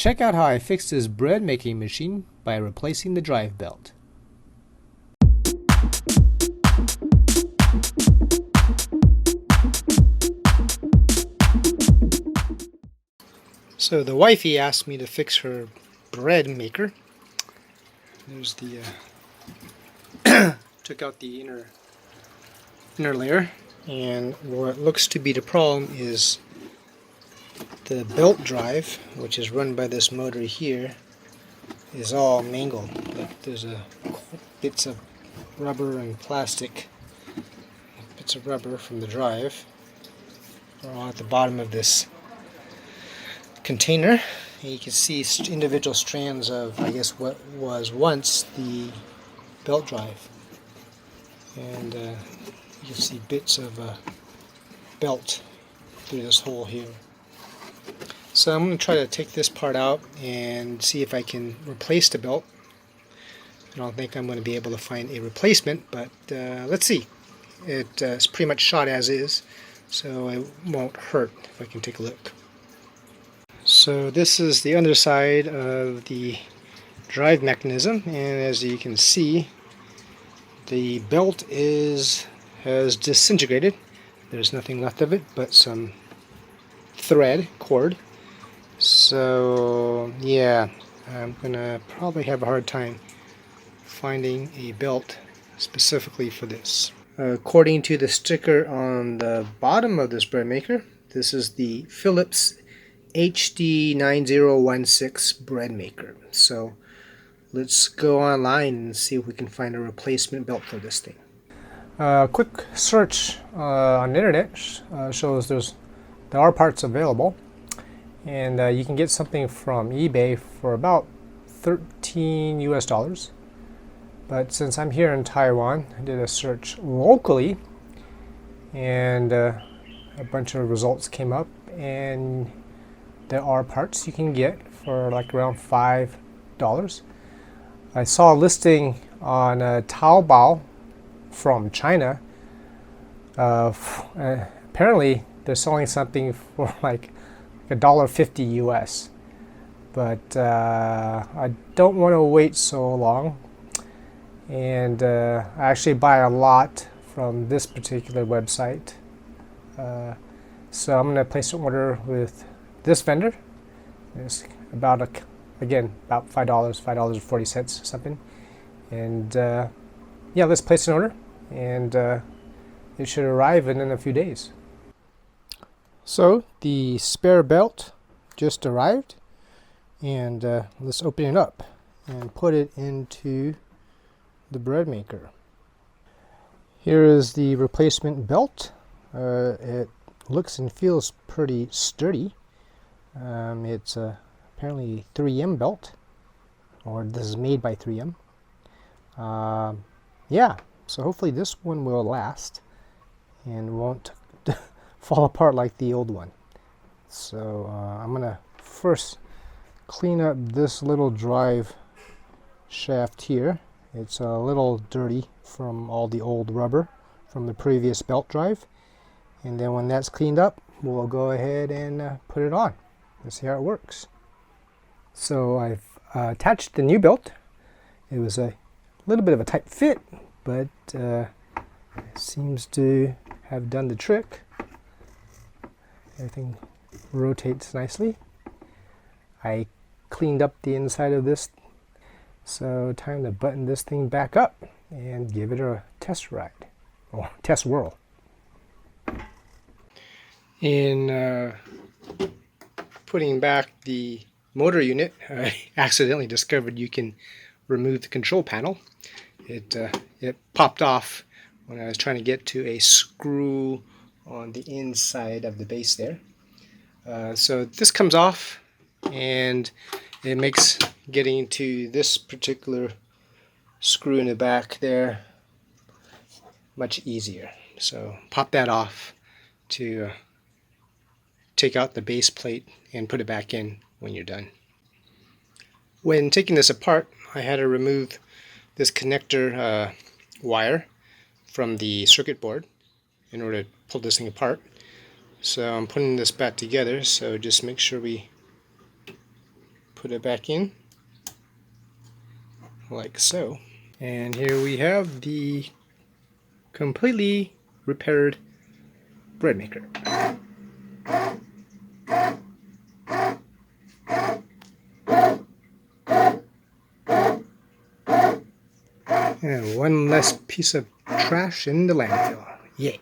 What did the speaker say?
Check out how I fixed this bread making machine by replacing the drive belt. So the wifey asked me to fix her bread maker. There's the took out the inner layer, and what looks to be the problem is the belt drive, which is run by this motor here, is all mangled. There's bits of rubber and plastic, bits of rubber from the drive are all at the bottom of this container. And you can see individual strands of, I guess, what was once the belt drive, and you can see bits of belt through this hole here. So I'm going to try to take this part out and see if I can replace the belt. I don't think I'm going to be able to find a replacement, but let's see. It's pretty much shot as is, so it won't hurt if I can take a look. So this is the underside of the drive mechanism, and as you can see, the belt has disintegrated. There's nothing left of it but some cord. So yeah, I'm gonna probably have a hard time finding a belt specifically for this. According to the sticker on the bottom of this bread maker, this is the Philips HD9016 bread maker. So let's go online and see if we can find a replacement belt for this thing. A quick search on the internet shows there are parts available, and you can get something from eBay for about $13 US. But since I'm here in Taiwan, I did a search locally, and a bunch of results came up, and there are parts you can get for like around $5. I saw a listing on Taobao from China. Apparently they're selling something for like $1.50 US, but I don't want to wait so long, and I actually buy a lot from this particular website, so I'm going to place an order with this vendor. It's about about $5.40 something, and yeah, let's place an order, and it should arrive in a few days. So the spare belt just arrived, and let's open it up and put it into the bread maker. Here is the replacement belt. It looks and feels pretty sturdy. It's apparently a 3M belt, or this is made by 3M. Yeah, so hopefully this one will last and won't fall apart like the old one. So I'm gonna first clean up this little drive shaft here. It's a little dirty from all the old rubber from the previous belt drive, and then when that's cleaned up, we'll go ahead and put it on. Let's see how it works. So I've attached the new belt. It was a little bit of a tight fit, but it seems to have done the trick. Everything rotates nicely. I cleaned up the inside of this, so time to button this thing back up and give it a test ride, or test whirl. In putting back the motor unit, I accidentally discovered you can remove the control panel. It popped off when I was trying to get to a screw on the inside of the base there. So this comes off, and it makes getting to this particular screw in the back there much easier. So pop that off to take out the base plate and put it back in when you're done. When taking this apart, I had to remove this connector wire from the circuit board in order to pull this thing apart. So I'm putting this back together, so just make sure we put put it back in like so. And here we have the completely repaired bread maker. And one less piece of trash in the landfill. Yay!